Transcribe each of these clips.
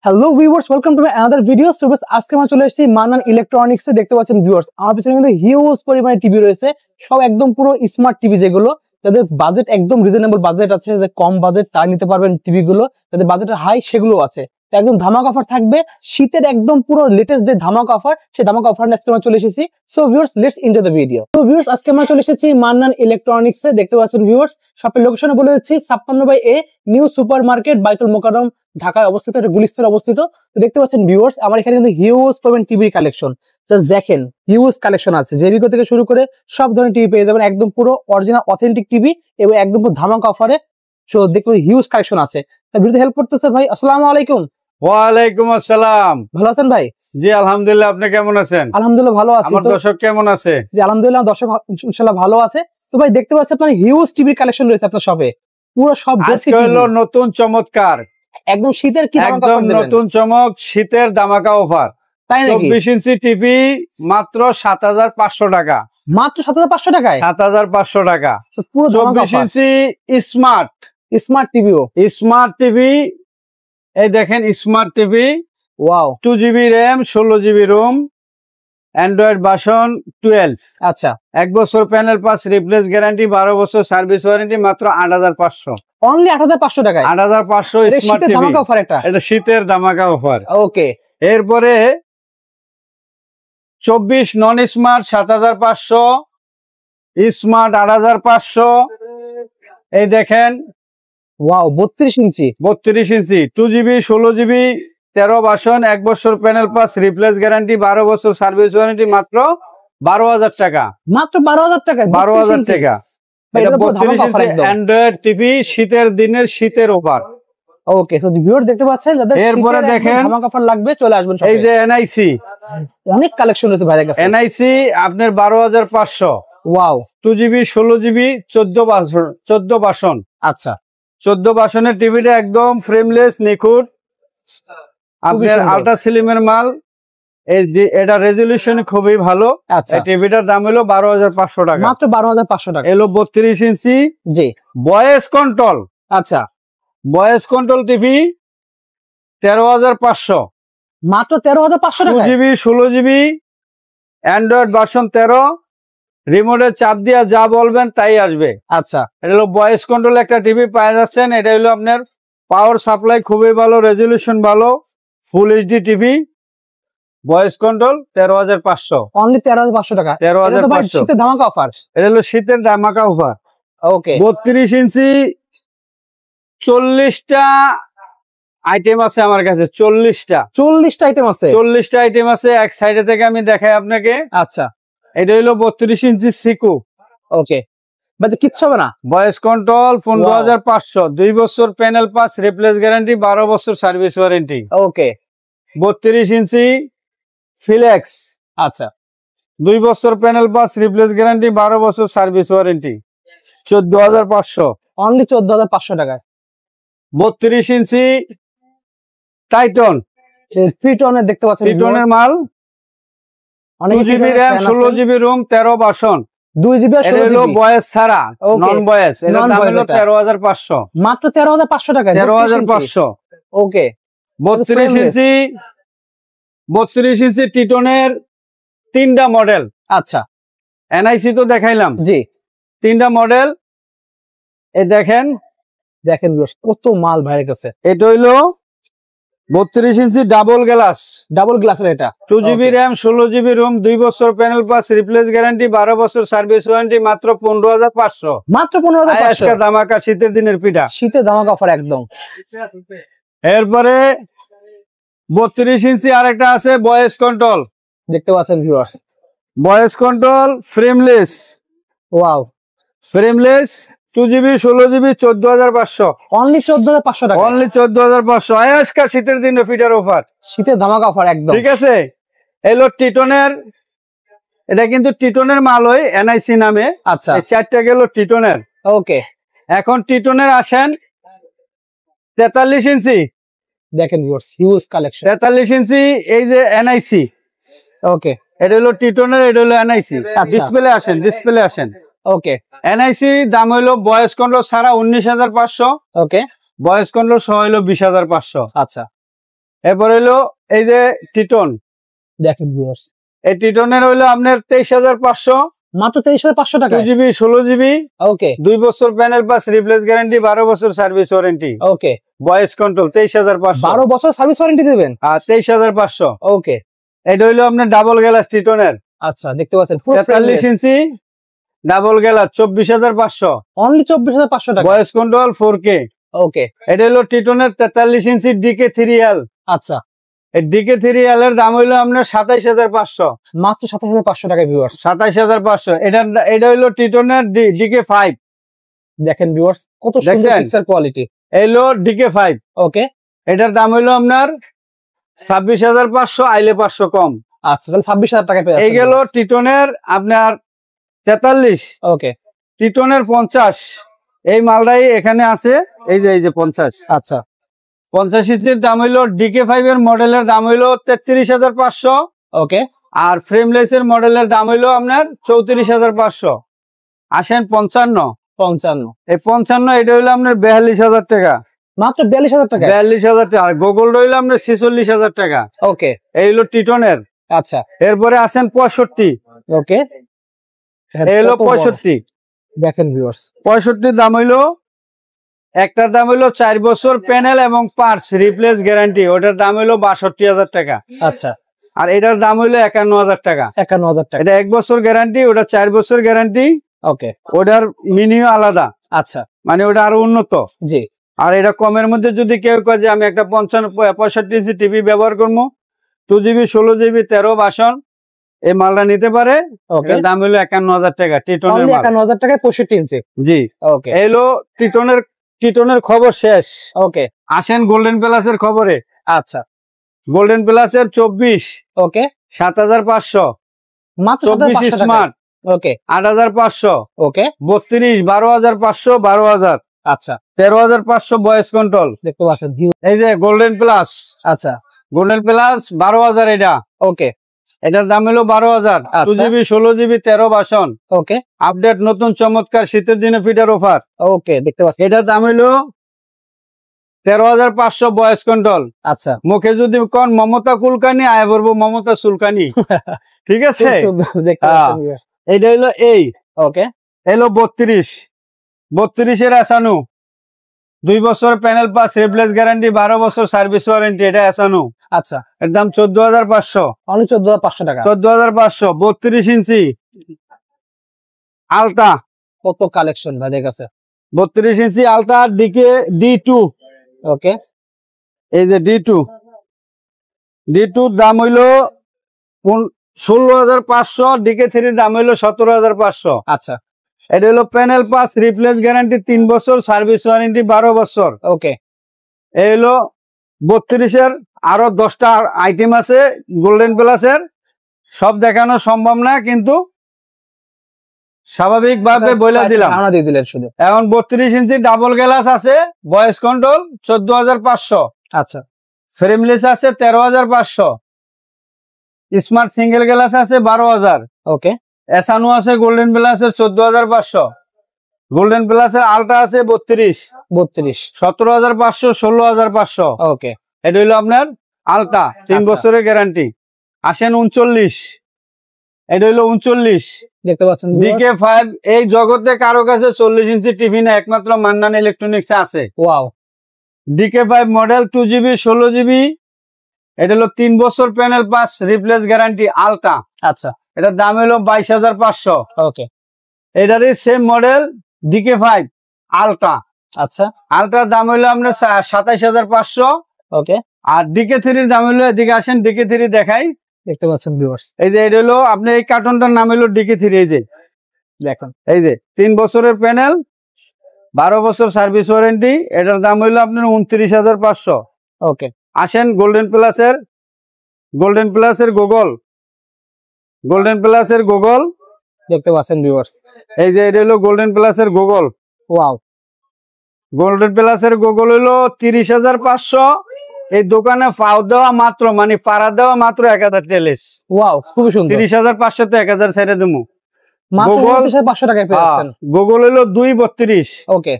Hello viewers, welcome to another video. So আজকে আমরা চলে এসেছি মান্নান ইলেকট্রনিক্সে। দেখতে পাচ্ছেন ভিউয়ার্স, আমার পিছনে কিন্তু হিউজ পরিমাণে টিভি রয়েছে, সব একদম পুরো স্মার্ট টিভি, যেগুলো যাদের বাজেট একদম রিজনেবল বাজেট আছে, যাদের কম বাজেট তারা নিতে পারবেন টিভি গুলো, যাদের বাজেট হাই সেগুলো আছে। একদম ধামাকা অফার থাকবে, শীতের একদম পুরো লেটেস্ট যে ধামাকা অফার, সেই ধামাকা অফার আজকে আমরা চলে এসেছি। So viewers, let's enjoy the video. তো ভিউয়ার্স, আজকে আমরা চলে এসেছি মান্নান ইলেকট্রনিক্সে। দেখতে পাচ্ছেন ভিউয়ার্স, শপের লোকেশনে বলে দিচ্ছি 56/A নিউ সুপার মার্কেট, বাইতুল মোকাররম, ঢাকায় অবস্থিত, এটা গুলিস্তানে অবস্থিত। তো দেখতে পাচ্ছেন ভিউয়ার্স, আমার এখানে কিন্তু হিউজ পাবেন টিভির কালেকশন। জাস্ট দেখেন, হিউজ কালেকশন আছে, জেবিকো থেকে শুরু করে সব ধরনের টিভি পেয়ে যাবেন, একদম পুরো অরিজিনাল অথেন্টিক টিভি এবং একদম পুরো ধামাকা অফারে। সো দেখতে পাচ্ছেন হিউজ কালেকশন আছে। তা ভিডিওতে হেল্প করতেছে ভাই। আসসালামু আলাইকুম। ওয়ালাইকুম আসসালাম। ভালো আছেন ভাই? জি আলহামদুলিল্লাহ, আপনি কেমন আছেন? আলহামদুলিল্লাহ ভালো আছি। আমার দর্শক কেমন আছে? জি আলহামদুলিল্লাহ, দর্শক ইনশাআল্লাহ ভালো আছে। তো ভাই দেখতে পাচ্ছেন আপনার হিউজ টিভির কালেকশন রয়েছে আপনার শপে, পুরো সব আজকে হলো নতুন চমৎকার, একদম শীতের কি একদম নতুন চমক, শীতের ধামাকা অফার। তাই নাকি? 24 ইঞ্চি টিভি মাত্র 7,500 টাকা। মাত্র 7,500 টাকায়? 7,500 টাকা। পুরো 24 ইঞ্চি স্মার্ট স্মার্ট টিভিও। স্মার্ট টিভি, এই দেখেন smart TV. Wow. 2GB RAM, 16GB ROM, Android version 12। আচ্ছা, 1 বছর প্যানেল পাস রিপ্লেস গ্যারান্টি, 12 বছর সার্ভিস ওয়ারেন্টি, মাত্র 8,500। অনলি 8,500 টাকায়? 8,500 স্মার্ট টিভি। ধামাকা অফার এটা। এটা শীতের ধামাকা অফার। ওকে। এরপরে 24 নন স্মার্ট 7,500, স্মার্ট 8,500। এই দেখেন, ওয়াও, 32 ইঞ্চি। 32 ইঞ্চি 2GB 16GB 13 ভার্সন, 1 বছর প্যানেল পাস রিপ্লেস গ্যারান্টি, 12 বছর সার্ভিস ওয়ারেন্টি, মাত্র 12,000 টাকা। মাত্র 12,000 টাকায়? 12,000 টাকা। এটা 32 ইঞ্চি অ্যান্ড্রয়েড টিভি, শীতের দিনের শীতের অফার। ওকে, সো ভিউয়ার দেখতে পাচ্ছেন, যাদের এরপরে দেখেন ধামাকা অফার লাগবে চলে আসবেন শপে। এই যে এনআইসি, অনেক কালেকশন রয়েছে ভাইদের কাছে। এনআইসি আপনার 12,500। ওয়াও। 2GB 16GB 14 version. আচ্ছা, 14 ভার্সনের টিভিটা একদম ফ্রেমলেস, নিখুঁত, আপনার আল্ট্রা স্লিমের মাল। এই যে এটা রেজলিউশন খুবই ভালো। আচ্ছা, টিভিটার দাম হলো 12,500 টাকা। মাত্র 12,500 টাকা। এলো 32 ইঞ্চি। জি। Voice control. আচ্ছা, ভয়েস কন্ট্রোল টিভি 13,500। মাত্র 13,500 টাকা। 2GB 16GB অ্যান্ড্রয়েড ভার্সন 13, রিমোটের চাপ দিয়ে যা বলবেন তাই আসবে। আচ্ছা, এটা হলো ভয়েস কন্ট্রোল একটা টিভি পাওয়া যাচ্ছেন। এটা হলো আপনার পাওয়ার সাপ্লাই খুবই ভালো, রেজলিউশন ভালো, full HD TV, voice control 13,500। Only 13,500 টাকা। 13,500 শীতের ধামাকা অফার। এটা হলো শীতের ধামাকা অফার। ওকে। 32 ইঞ্চি 40টা আইটেম আছে আমার কাছে। 40টা আইটেম আছে? 40টা আইটেম আছে। এক সাইডে থেকে আমি দেখাই আপনাকে। আচ্ছা, এটা হলো 32 ইঞ্চি সিকু। ওকে, বাট কিচ্ছু হবে না। ভয়েস কন্ট্রোল 15,500, 2 বছর প্যানেল পাস রিপ্লেস গ্যারান্টি, 12 বছর সার্ভিস ওয়ারেন্টি। ওকে। 32 ইঞ্চি ফিলেক্স। আচ্ছা, 2 বছর প্যানেল পাস রিপ্লেস গ্যারান্টি, 12 বছর সার্ভিস ওয়ারেন্টি, 14,500। অনলি 14,500 টাকায়। 32 ইঞ্চি টাইটন। ট্রিটনের দেখতে পাচ্ছেন, ট্রিটনের মাল। 2GB RAM, 16GB Rome, 13 version, 2GB আর 16GB বয়েস ছাড়া, নন বয়েস। এর দাম হলো 13,500। মাত্র 13,500 টাকা। 13,500। ওকে। 32 ইঞ্চি 32 ইঞ্চি টিটনের 3টা মডেল। আচ্ছা, এনআইসি তো দেখাইলাম। জি। 3টা মডেল। এই দেখেন কত মাল ভাইয়ের কাছে। এটা হইলো 32 ইঞ্চি ডাবল গ্লাসের এটা। 2GB র্যাম, 16GB রোম, 2 বছর প্যানেল পাস রিপ্লেস গ্যারান্টি, 12 বছর সার্ভিস ওয়ারেন্টি, মাত্র 15,500। মাত্র 15,500। ধামাকা শীতের দিনের পিঠা, শীতের ধামাকা অফার একদম। এরপরে 32 ইঞ্চি আরেকটা আছে ভয়েস কন্ট্রোল। দেখতে পাচ্ছেন viewers, voice control frameless. Wow, frameless 2GB 16GB 14,500। Only 14,500 টাকা। অনলি 14,500। আজকে শীতের দিনে ফিটার অফার, শীতের ধামাকা অফার একদম। ঠিক আছে। এলো টিটনের, এটা কিন্তু টিটনের মাল হয় এনআইসি নামে। আচ্ছা, এই 4টা গেল টিটনের। ওকে। এখন টিটনের আসেন 43 ইঞ্চি। দেখেন ভিউয়ার্স, হিউজ কালেকশন। 43 ইঞ্চি, এই যে এনআইসি। ওকে, এটা হলো টিটনের, এটা হলো এনআইসি। ডিসপ্লে আসেন। ওকে। এনআইসি দাম হইলো ভয়েস কন্ট্রোল ছাড়া 19,500। ওকে। ভয়েস কন্ট্রোল সহ হইলো 20,500। আচ্ছা, এরপর হইলো এই যে টিটন, দেখেন ভিউয়ার্স, এই টিটনের হইলো আপনার 23,500, মাত্র 23,500 টাকা। 2GB 16GB, ওকে 2 বছর প্যানেল পাস রিপ্লেস গ্যারান্টি, 12 বছর সার্ভিস ওয়ারেন্টি, ওকে ভয়েস কন্ট্রোল 23,500, 12 বছর সার্ভিস ওয়ারেন্টি দেবেন। আর 23,500। ওকে এটা হইলো আপনার ডাবল গ্লাস টিটনের, আচ্ছা দেখতে পাচ্ছেন পুরো 43 ইঞ্চি ডাবল গ্লাস 24,500, অনলি 24,500 টাকা। Voice control 4K। ওকে এটা হলো টিটনের 43 ইঞ্চি DK3L। আচ্ছা এই DK3L এর দাম হইলো আপনার 27,500, মাত্র 27,500 টাকা ভিউয়ার্স। 27,500। এটা হইলো টিটনের DK5। দেখেন ভিউয়ার্স কত সুন্দর দেখছেন? Picture quality. এই হলো DK5, ওকে এটার দাম হইলো আপনার 26,500, আইলে 500 কম। আচ্ছা তাহলে 26,000 টাকা পেয়ে এই গেল টিটনের আপনার 43। ওকে টিটনের 50, এই মালটাই এখানে আছে, এই যে 50। আচ্ছা 50 ইঞ্চির দাম হইলো DK5 এর মডেলের দাম হইলো 33,500, ওকে আর ফ্রেমলেস এর মডেলের দাম হইলো আপনার 34,500। আসেন 55, 55 এই 55 এটা হইলো আপনার 42,000 টাকা, মাত্র 42,000 টাকা। 42,000 টাকা। আর গোগল রইলো আপনার 46,000 টাকা। ওকে এই হলো টিটনের। আচ্ছা এরপরে আসেন 65, ওকে এই হলো 65। দেখেন ভিউয়ার্স 65 দাম হইলো, একটার দাম হইলো 4 বছর প্যানেল এবং পার্টস রিপ্লেস গ্যারান্টি, ওটার দাম হইলো 62,000 টাকা। আচ্ছা আর এটার দাম হইলো 51,000 টাকা। 51,000 টাকা। এটা 1 বছর গ্যারান্টি, ওটা 4 বছর গ্যারান্টি। ওকে ওটার মিনিও আলাদা, আচ্ছা মানে ওটা আরো উন্নত। জি আর এটা কমের মধ্যে যদি কেউ কয় যে আমি একটা 65 ইঞ্চি টিভি ব্যবহার করবো, 2GB 16GB 13 বাসন, এই মালটা নিতে পারে। ওকে এটার দাম হলো 51,000 টাকা টিটনের অনলি মাল। 51,000 টাকায় 65 ইঞ্চি। জি, ওকে এই হলো টিটনের খবর শেষ। ওকে আসেন গোল্ডেন প্লাসের খবরে। আচ্ছা গোল্ডেন প্লাসের 24, ওকে 7,500, মাত্র 24 7,500 টাকা। স্মার্ট ওকে 8,500, ওকে 32 12,500, 12,000, আচ্ছা 13,500 ভয়েস কন্ট্রোল। দেখতে পাচ্ছেন ভিউ। এই যে গোল্ডেন প্লাস, আচ্ছা গোল্ডেন প্লাস 12,000 এটা। ওকে এটার দাম হলো 12,000, আচ্ছা। 2GB 16GB 13 বাসন, ওকে আপডেট নতুন চমৎকার শীতের দিনে ফিটার অফার। ওকে দেখতে পাচ্ছেন। এটার দাম হলো 13,500 ভয়েস কন্ট্রোল। আচ্ছা মুখে যদি কোন মমতা কুলকানি, আয় পড়বো মমতা সুলকানি। ঠিক আছে, খুব সুন্দর দেখতে পাচ্ছেন viewers। এইটা হইলো এই ওকে এলো 32 এর এসানু, 2 বছর প্যানেল পাস রিপ্লেস গ্যারান্টি, 12 বছর সার্ভিস ওয়ারেন্টি। এটা এসানু, আচ্ছা এর দাম 14,500, অনলি 14,500 টাকা। 14,500। 32 ইঞ্চি আলটা, কত কালেকশন ভাই কাছে। 32 ইঞ্চি আলটা D2। ওকে এই যে D2 দাম হইলো 16,500, DK3 দাম হইলো 17,500। আচ্ছা এটা হলো প্যানেল পাস রিপ্লেস গ্যারান্টি, 3 বছর সার্ভিস ওয়ারেন্টি, 12 বছর। ওকে এই হলো 32 এর। আরো 10টা আইটেম আছে গোল্ডেন প্লাসের, সব দেখানো সম্ভব না, কিন্তু স্বাভাবিকভাবে বলে দিলাম। আমরা দিয়ে দিলেন শুধু। এখন 32 ইঞ্চি ডাবল গ্লাস আছে, ভয়েস কন্ট্রোল 14,500, আচ্ছা ফ্রেমলেস আছে 13,500, স্মার্ট সিঙ্গেল গ্লাস আছে 12,000, ওকে এসানু আছে গোল্ডেন প্লাসের 14,500, গোল্ডেন প্লাসের আলটা আছে 32, 17,500, 16,500। ওকে এটা হইলো আপনার আলটা, 3 আচ্ছা। বছরের গ্যারান্টি। আসেন 39, এটা হইলো 39 দেখতে পাচ্ছেন DK5। এই জগতে কারো কাছে 40 ইঞ্চি টিভি না, একমাত্র মান্নান ইলেকট্রনিক্স আছে। Wow DK5 model, 2GB 16GB, এটা হলো 3 বছর প্যানেল পাস রিপ্লেস গ্যারান্টি আলটা। আচ্ছা এটার দাম হলো 22,500। ওকে এটারই সেম মডেল DK5 আলটা। আচ্ছা আলটার দাম হলো আপনার 27,500। ওকে আর DK3 এর দাম হলো, এদিকে আসেন DK3 দেখাই। দেখতে পাচ্ছেন ভিউয়ার্স এই যে এটা হলো আপনি, এই কার্টুনটার নাম হলো DK3। এই যে দেখুন, এই যে 3 বছরের প্যানেল, 12 বছর সার্ভিস ওয়ারেন্টি। এটার দাম হলো আপনার 29,500। ওকে আসেন গোল্ডেন প্লাসের গুগল, দেখতে পাচ্ছেন ভিউয়ার্স। এই যে এটা হলো গোল্ডেন প্লাসের গুগল। ওয়াও গোল্ডেন প্লাসের গুগল হলো 30,500। এই দোকানে ফাও দেওয়া মাত্র, মানে পাড়া দেওয়া মাত্র 1,000 টেলিস। ওয়াও খুবই সুন্দর। 30,500 তো 1,000 ছেড়ে দেবো। মাত্র গুগল 29,500 টাকায় পেয়ে যাচ্ছেন। গুগল হলো 232, ওকে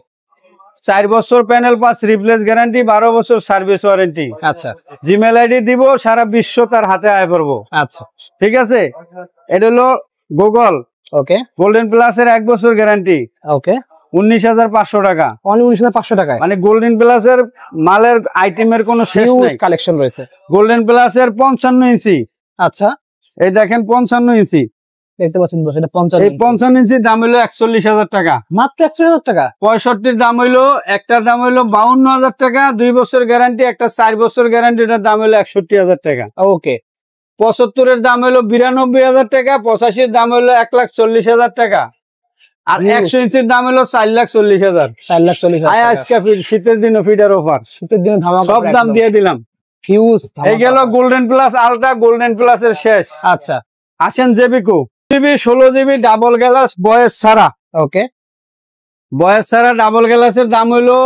4 বছর প্যানেল পাস রিপ্লেস গ্যারান্টি, 12 বছর সার্ভিস ওয়ারেন্টি। আচ্ছা, জিমেল আইডি দিব, সারা বিশ্ব তার হাতে আয় করবো। আচ্ছা, ঠিক আছে। এটা হলো গুগল ওকে, গোল্ডেন প্লাস এর 1 বছর গ্যারান্টি, ওকে, 19,500 টাকা, অনলি 19,500 টাকায়। মানে গোল্ডেন প্লাস এর মালের আইটেমের কোনো শেষ হিউজ নেই, কালেকশন রয়েছে। গোল্ডেন প্লাস এর 55 ইঞ্চি। আচ্ছা, এই দেখেন 55 ইঞ্চি, দেখতে পাচ্ছেন বস, এটা এই 55 55 ইঞ্চির দাম হলো 41,000 টাকা। মাত্র 41,000 টাকা। 65 দাম হইলো, একটার দাম হইলো 52,000 টাকা, 2 বছর গ্যারান্টি, একটা 4 বছর গ্যারান্টি, এটার দাম হলো 61,000 টাকা। ওকে, 75 এর দাম হলো 92,000 টাকা, 85 এর দাম হলো 1,40,000 টাকা, আর 100 ইঞ্চির দাম হলো 4,40,000। 4,40,000 আজকে শীতের দিনে ফিডার অফার, শীতের দিনে ধামাকা সব দাম দিয়ে দিলাম। হিউজ এই গেল golden plus ultra, golden plus এর শেষ। আচ্ছা, আসেন জেবিকো, 16 জিবি ডাবল গ্লাস বয়স ছাড়া, ওকে, বয়স ছাড়া ডাবল গ্লাসের দাম হইলো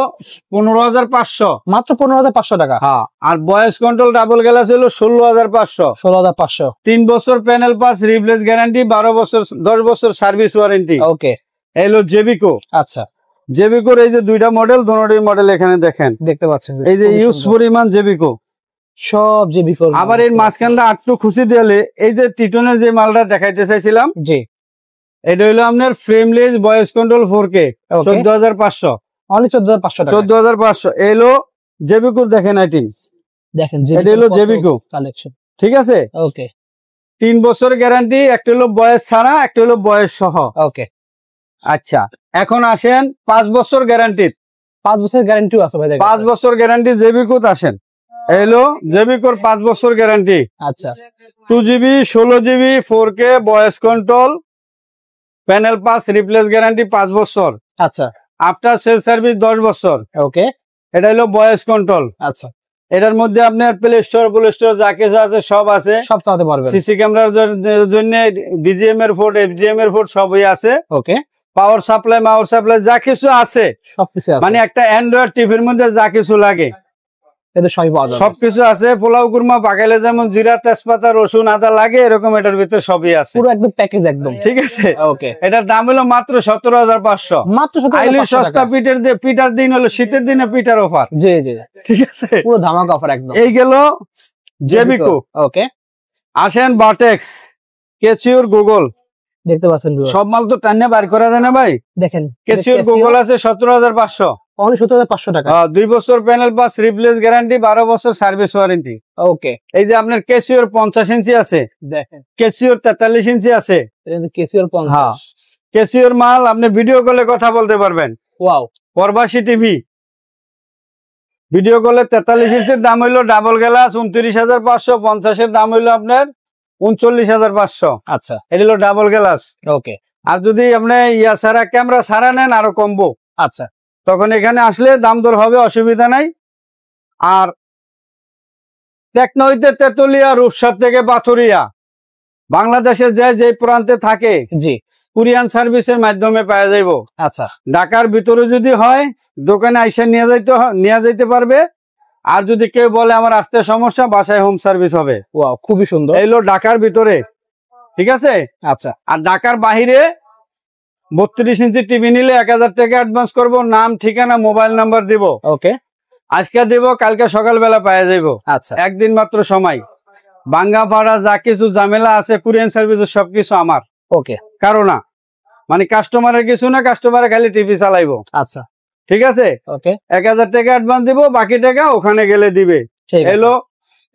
15,500, মাত্র 15,500 টাকা। হ্যাঁ। আর বয়স কন্ট্রোল ডাবল গ্লাস হইলো 16,500, 16,500। 3 বছর প্যানেল পাস রিপ্লেস গ্যারান্টি, 12 বছর 10 বছর সার্ভিস ওয়ারেন্টি। ওকে, এই হলো জেবিকো। আচ্ছা, জেবিকোর এই যে দুইটা মডেল, দুটোই মডেল এখানে দেখেন, দেখতে পাচ্ছেন এই যে ইউজ পরিমাণ জেবিকো সব যে বিকল্প। আবার এর মাঝখানটা আটটু খুশি দিলে, এই যে টিটনের যে মালটা দেখাইতে চাইছিলাম, জি, এটা হইলো আপনার frameless voice control 4K, 14,500, only 14,500 টাকা। 14,500। এলো জেবিকো, দেখেন আইটেম, দেখেন এটা হলো জেবিকো কালেকশন। ঠিক আছে। ওকে, 3 বছর গ্যারান্টি, একটা হলো বয়স ছাড়া, একটা হলো বয়স সহ। ওকে, আচ্ছা, এখন আসেন 5 বছর গ্যারান্টি, 5 বছরের গ্যারান্টিও আছে ভাই। 5 বছর গ্যারান্টি জেবিকোতে আসেন। এলো জেবিকোর 5 বছর গ্যারান্টি, আচ্ছা, 2 GB 16 GB 4K voice control, panel pass replace guarantee 5 বছর, আচ্ছা, আফটার সেল সার্ভিস 10 বছর। ওকে, এটা হলো ভয়েস কন্ট্রোল। আচ্ছা, এটার মধ্যে আপনার প্লে স্টোর যা কিছু আছে সব আছে, সব চালাতে পারবেন। সিসি ক্যামেরার জন্য বিজিএম এর ফোর্ট, এফজিএম এর ফোর্ট সবই আছে। ওকে, পাওয়ার সাপ্লাই যা কিছু আছে, সবকিছু আছে, মানে একটা অ্যান্ড্রয়েড টিভির মধ্যে যা কিছু লাগে এদের সবই পাওয়া যাবে। সবকিছু আছে। পোলাও কুরমা পাকাইলে যেমন জিরা তেজপাতা রসুন আদা লাগে, এরকম এটার ভিতরে সবই আছে, পুরো একদম প্যাকেজ একদম। ঠিক আছে। ওকে, এটার দাম হলো মাত্র 17,500, মাত্র আইলি 17,500 সস্তা টাকা। পিঠার দিন হলো শীতের দিনে পিঠার অফার, জি, জি, ঠিক আছে। পুরো ধামাকা অফার একদম। এই গেল জেবিকো। ওকে, আসেন বাটেক্স, কেচিওর গুগল, দেখতে পাচ্ছেন viewers। সব মাল তো টান্নে বার করা যায় না ভাই। দেখেন কেচিওর গুগল আছে 17,500, অনলি 17,500 টাকা। 2 বছর প্যানেল পাস রিপ্লেস গ্যারান্টি, 12 বছর সার্ভিস ওয়ারেন্টি। ওকে, এই যে আপনার কেচিওর 50 ইঞ্চি আছে, দেখেন কেচিওর 43 ইঞ্চি আছে, কেসিওর 50। হ্যাঁ। কেচিওর মাল আপনি ভিডিও কলে কথা বলতে পারবেন। ওয়াও, প্রবাসী টিভি ভিডিও কলে 43 ইঞ্চির দাম হইলো ডাবল গ্লাস 29,500, 50 এর দাম হইলো আপনার 39,500। আচ্ছা, এটা হলো ডাবল গ্লাস। ওকে, আর যদি আপনি ইয়া ছাড়া ক্যামেরা ছাড়া নেন আরো কমবো, আচ্ছা, তখন এখানে আসলে দাম দর হবে, অসুবিধা নাই। আর টেকনো হইতে তেতুলিয়া, রূপসা থেকে পাথুরিয়া, বাংলাদেশের যে প্রান্তে থাকে জি, কুরিয়ান সার্ভিসের মাধ্যমে পাওয়া যাইব। আচ্ছা, ঢাকার ভিতরে যদি হয় দোকানে আইসা নিয়ে যাইতে পারবে, আর যদি কেউ বলে আমার আসতে সমস্যা, বাসায় হোম সার্ভিস হবে। ওয়াও, খুবই সুন্দর। এইলো ঢাকার ভিতরে, ঠিক আছে। আচ্ছা, আর ঢাকার বাহিরে 32 ইঞ্চি টিভি নিলে 1,000 টাকা অ্যাডভান্স করবো, নাম ঠিকানা মোবাইল নাম্বার দিব। ওকে, আজকে দিব, কালকে সকালবেলা পাওয়া যাইব। আচ্ছা, একদিন মাত্র সময়। ভাঙ্গা ফাড়া যা কিছু ঝামেলা আছে কুরিয়ান সার্ভিসের সবকিছু আমার, ওকে, কারো না, মানে কাস্টমারের কিছু না, কাস্টমারে খালি টিভি চালাইবো, আচ্ছা, ঠিক আছে। ওকে, 1,000 টাকা অ্যাডভান্স দিব, বাকি টাকা ওখানে গেলে দিবে। ঠিক আছে। এলো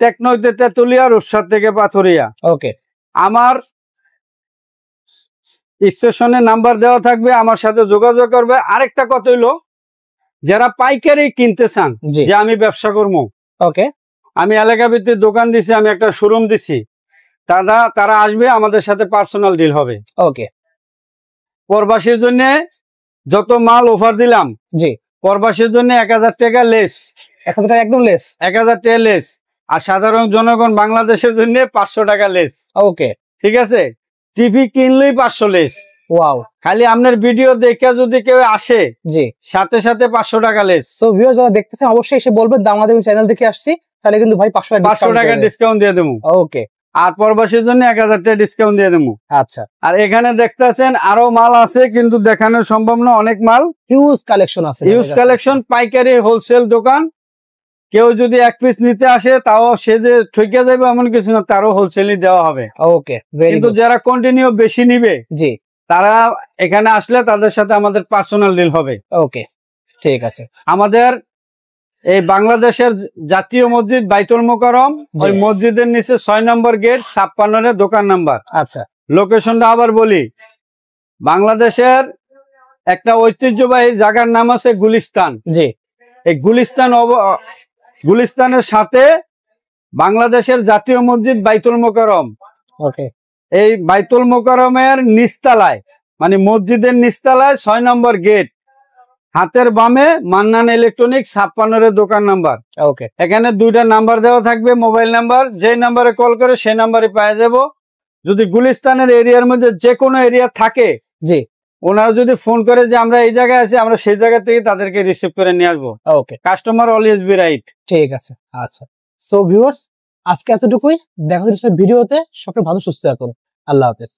টেকনো হইতে তেতুলিয়া, রূপসা থেকে পাথুরিয়া। ওকে, আমার স্টেশনে নাম্বার দেওয়া থাকবে, আমার সাথে যোগাযোগ করবে। আরেকটা কথা হইলো, যারা পাইকারি কিনতে চান, জি, যে আমি ব্যবসা করবো, ওকে, আমি এলাকা ভিত্তিক দোকান দিছি, আমি একটা শোরুম দিছি, তারা আসবে, আমাদের সাথে পার্সোনাল ডিল হবে। ওকে, প্রবাসীর জন্য যত মাল অফার দিলাম, জি, প্রবাসীর জন্য 1,000 টাকা লেস, 1,000 টাকা একদম লেস। 1,000 টাকা লেস। আর সাধারণ জনগণ বাংলাদেশের জন্য 500 টাকা লেস, ওকে, ঠিক আছে। টিভি কিনলেই 500 লেস। ওয়াও, খালি আপনার ভিডিও দেখে যদি কেউ আসে, জি, সাথে সাথে 500 টাকা লেস। সো ভিউয়ার্স যারা দেখতেছেন অবশ্যই এসে বলবেন দামাদামি চ্যানেল থেকে আসছি, তাহলে কিন্তু ভাই 500 টাকা ডিসকাউন্ট দিয়ে দেবো। ওকে, আর প্রবাসীর জন্য 1000 টাকা ডিসকাউন্ট দিয়ে দেবো। আচ্ছা, আর এখানে দেখতেছেন আরো মাল আছে, কিন্তু দেখানো সম্ভব না, অনেক মাল, হিউজ কালেকশন আছে, ইউজ কালেকশন, পাইকারি হোলসেল দোকান। কেউ যদি 1 পিস নিতে আসে তাও সে যে ঠকে যাবে এমন কিছু না, তারও হোলসেলই দেওয়া হবে। ওকে, ভেরি কিন্তু গুড। যারা কন্টিনিউ বেশি নিবে জি, তারা এখানে আসলে তাদের সাথে আমাদের পার্সোনাল ডিল হবে। ওকে, ঠিক আছে। আমাদের এই বাংলাদেশের জাতীয় মসজিদ বাইতুল মোকাররম, ওই মসজিদের নিচে 6 নম্বর গেট 56 দোকান নাম্বার। আচ্ছা, লোকেশনটা আবার বলি, বাংলাদেশের একটা ঐতিহ্যবাহী জায়গার নাম আছে গুলিস্তান। জি, এই গুলিস্তানের সাথে বাংলাদেশের জাতীয় মসজিদ বাইতুল মোকাররম। ওকে, এই বাইতুল মোকাররমের নিচতলায়, মানে মসজিদের নিচতলায় 6 নম্বর গেট, হাতের বামে মান্নান ইলেকট্রনিক্স 56 দোকান নাম্বার। ওকে, এখানে 2টা নাম্বার দেওয়া থাকবে, মোবাইল নাম্বার, যে নাম্বারে কল করে সেই নাম্বারে পেয়ে যাব। যদি গুলিস্তানের এরিয়ার মধ্যে যে কোনো এরিয়া থাকে, জি, ওনারা যদি ফোন করে যে আমরা এই জায়গায় আছি, আমরা সেই জায়গা থেকে তাদেরকে রিসিভ করে নিয়ে আসবো। ওকে, কাস্টমার অলওয়েজ বি রাইট। ঠিক আছে। আচ্ছা, সো ভিউয়ার্স, আজকে এতটুকুই। দেখা হচ্ছে ভিডিওতে। সকলে ভালো সুস্থ থাকুন। আল্লাহ হাফেজ।